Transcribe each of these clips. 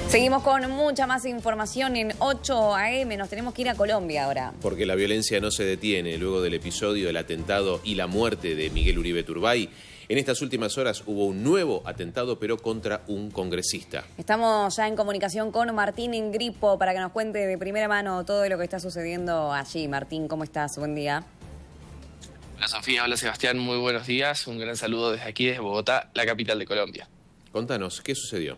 Seguimos con mucha más información en 8 AM. Nos tenemos que ir a Colombia ahora. Porque la violencia no se detiene luego del episodio del atentado y la muerte de Miguel Uribe Turbay. En estas últimas horas hubo un nuevo atentado, pero contra un congresista. Estamos ya en comunicación con Martín Ingripo para que nos cuente de primera mano todo lo que está sucediendo allí. Martín, ¿cómo estás? Buen día. Hola Sofía, hola Sebastián, muy buenos días. Un gran saludo desde aquí, desde Bogotá, la capital de Colombia. Contanos, ¿qué sucedió?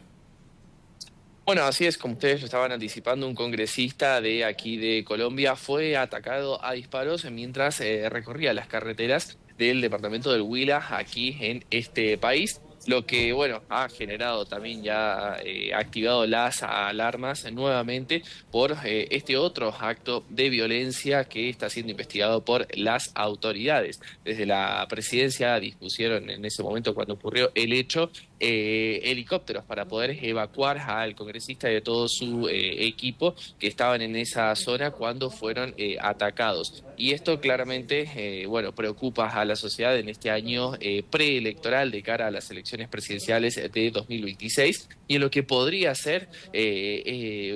Bueno, así es, como ustedes lo estaban anticipando, un congresista de aquí de Colombia fue atacado a disparos mientras recorría las carreteras del departamento del Huila, aquí en este país. Lo que, bueno, ha generado también ya, activado las alarmas nuevamente por este otro acto de violencia que está siendo investigado por las autoridades. Desde la presidencia dispusieron en ese momento, cuando ocurrió el hecho, helicópteros para poder evacuar al congresista y de todo su equipo que estaban en esa zona cuando fueron atacados. Y esto claramente, bueno, preocupa a la sociedad en este año preelectoral de cara a las elecciones presidenciales de 2026 y en lo que podría ser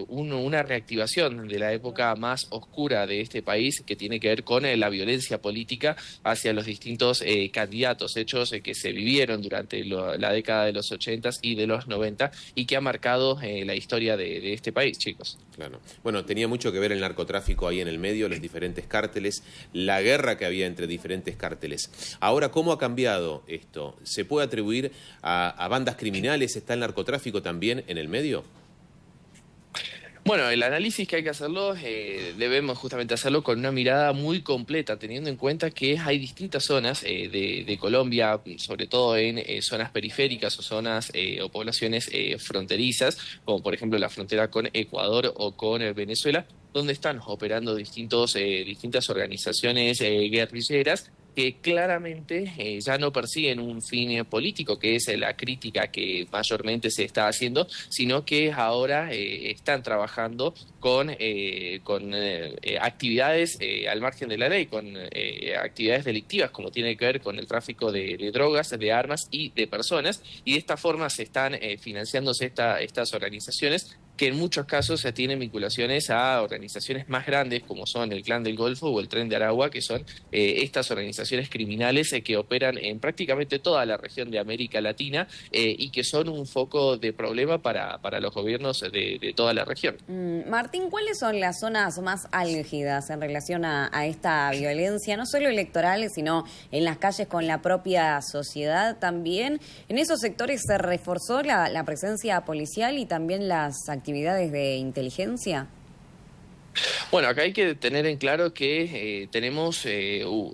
una reactivación de la época más oscura de este país, que tiene que ver con la violencia política hacia los distintos candidatos, hechos que se vivieron durante la década de los 80 y de los 90 y que ha marcado la historia de este país, chicos. Claro. Bueno, tenía mucho que ver el narcotráfico ahí en el medio, los diferentes cárteles, la guerra que había entre diferentes cárteles. Ahora, ¿cómo ha cambiado esto? ¿Se puede atribuir a bandas criminales? ¿Está el narcotráfico también en el medio? Bueno, el análisis que hay que hacerlo, debemos justamente hacerlo con una mirada muy completa, teniendo en cuenta que hay distintas zonas de Colombia, sobre todo en zonas periféricas o zonas o poblaciones fronterizas, como por ejemplo la frontera con Ecuador o con Venezuela, donde están operando distintas organizaciones guerrilleras que claramente ya no persiguen un fin político, que es la crítica que mayormente se está haciendo, sino que ahora están trabajando con actividades al margen de la ley, con actividades delictivas, como tiene que ver con el tráfico de drogas, de armas y de personas, y de esta forma se están financiándose estas organizaciones, que en muchos casos se tienen vinculaciones a organizaciones más grandes como son el Clan del Golfo o el Tren de Aragua, que son estas organizaciones criminales que operan en prácticamente toda la región de América Latina y que son un foco de problema para los gobiernos de toda la región. Martín, ¿cuáles son las zonas más álgidas en relación a esta violencia, no solo electoral, sino en las calles con la propia sociedad también? ¿En esos sectores se reforzó la presencia policial y también las actividades de inteligencia? Bueno, acá hay que tener en claro que tenemos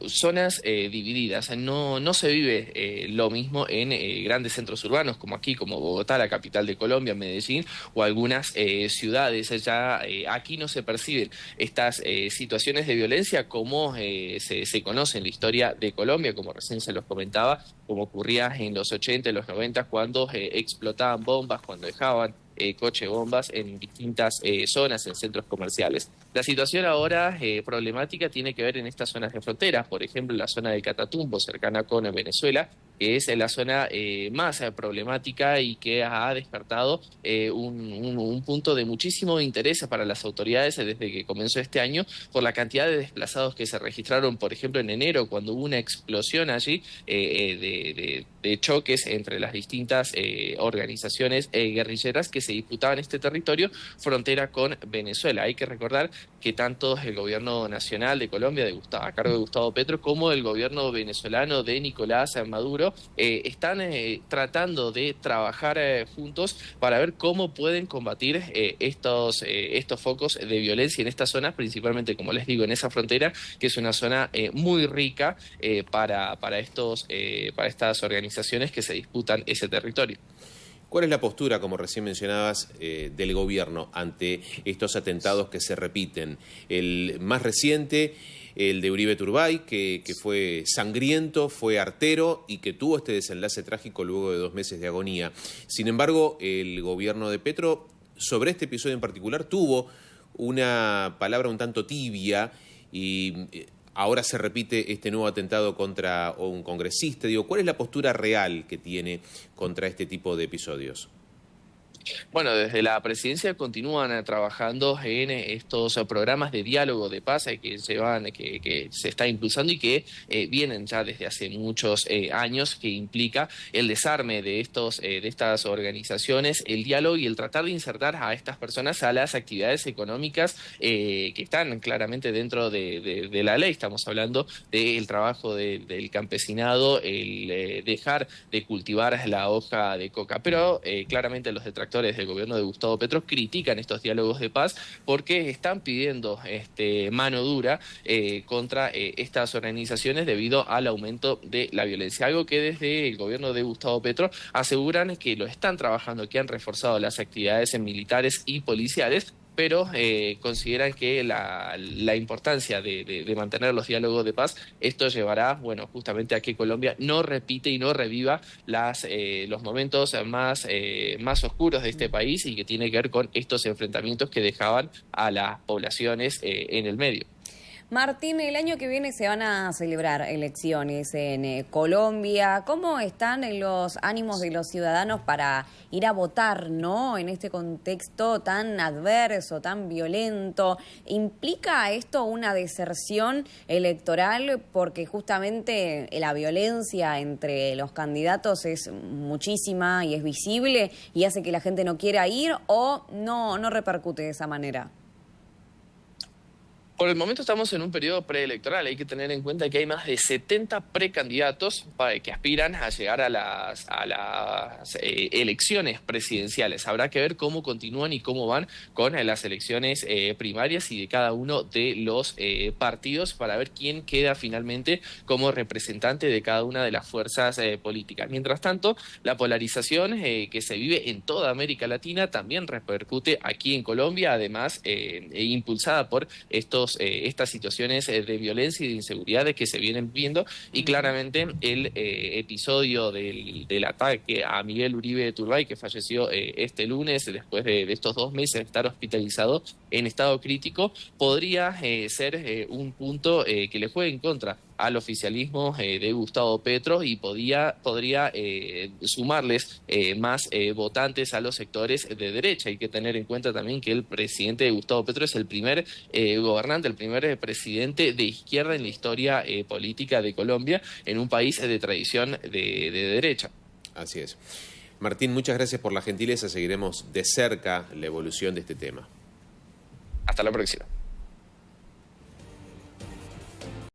zonas divididas. No se vive lo mismo en grandes centros urbanos como aquí, como Bogotá, la capital de Colombia, Medellín, o algunas ciudades. Ya aquí no se perciben estas situaciones de violencia como se conoce en la historia de Colombia, como recién se los comentaba, como ocurría en los 80 y los 90, cuando explotaban bombas, cuando dejaban coche bombas en distintas zonas, en centros comerciales. La situación ahora problemática tiene que ver en estas zonas de fronteras, por ejemplo, la zona de Catatumbo, cercana con Venezuela, que es la zona más problemática y que ha despertado un punto de muchísimo interés para las autoridades desde que comenzó este año, por la cantidad de desplazados que se registraron, por ejemplo, en enero, cuando hubo una explosión allí de choques entre las distintas organizaciones guerrilleras que se disputaban este territorio, frontera con Venezuela. Hay que recordar que tanto el gobierno nacional de Colombia, a cargo de Gustavo Petro, como el gobierno venezolano de Nicolás Maduro están tratando de trabajar juntos para ver cómo pueden combatir estos focos de violencia en estas zonas, principalmente, como les digo, en esa frontera, que es una zona muy rica para estas organizaciones que se disputan ese territorio. ¿Cuál es la postura, como recién mencionabas, del gobierno ante estos atentados que se repiten? El más reciente, el de Uribe Turbay, que fue sangriento, fue artero y que tuvo este desenlace trágico luego de 2 meses de agonía. Sin embargo, el gobierno de Petro, sobre este episodio en particular, tuvo una palabra un tanto tibia y ahora se repite este nuevo atentado contra un congresista. Digo, ¿cuál es la postura real que tiene contra este tipo de episodios? Bueno, desde la presidencia continúan trabajando en estos programas de diálogo de paz que se está impulsando y que vienen ya desde hace muchos años, que implica el desarme de estas organizaciones, el diálogo y el tratar de insertar a estas personas a las actividades económicas que están claramente dentro de la ley. Estamos hablando del trabajo del campesinado, el dejar de cultivar la hoja de coca, pero claramente los detractores del gobierno de Gustavo Petro critican estos diálogos de paz porque están pidiendo mano dura contra estas organizaciones debido al aumento de la violencia, algo que desde el gobierno de Gustavo Petro aseguran que lo están trabajando, que han reforzado las actividades militares y policiales, pero consideran que la importancia de mantener los diálogos de paz, esto llevará, bueno, justamente a que Colombia no repite y no reviva los momentos más oscuros de este país y que tiene que ver con estos enfrentamientos que dejaban a las poblaciones en el medio. Martín, el año que viene se van a celebrar elecciones en Colombia. ¿Cómo están los ánimos de los ciudadanos para ir a votar, ¿no? En este contexto tan adverso, tan violento. ¿Implica esto una deserción electoral? Porque justamente la violencia entre los candidatos es muchísima y es visible y hace que la gente no quiera ir, ¿o no repercute de esa manera? Por el momento estamos en un periodo preelectoral. Hay que tener en cuenta que hay más de 70 precandidatos que aspiran a llegar a las elecciones presidenciales. Habrá que ver cómo continúan y cómo van con las elecciones primarias y de cada uno de los partidos para ver quién queda finalmente como representante de cada una de las fuerzas políticas. Mientras tanto, la polarización que se vive en toda América Latina también repercute aquí en Colombia, además impulsada por estas situaciones de violencia y de inseguridad que se vienen viendo, y claramente el episodio del ataque a Miguel Uribe Turbay, que falleció este lunes después de estos 2 meses de estar hospitalizado en estado crítico, podría ser un punto que le juegue en contra al oficialismo de Gustavo Petro y podría sumarles más votantes a los sectores de derecha. Hay que tener en cuenta también que el presidente de Gustavo Petro es el primer gobernante, el primer presidente de izquierda en la historia política de Colombia, en un país de tradición de derecha. Así es. Martín, muchas gracias por la gentileza. Seguiremos de cerca la evolución de este tema. Hasta la próxima.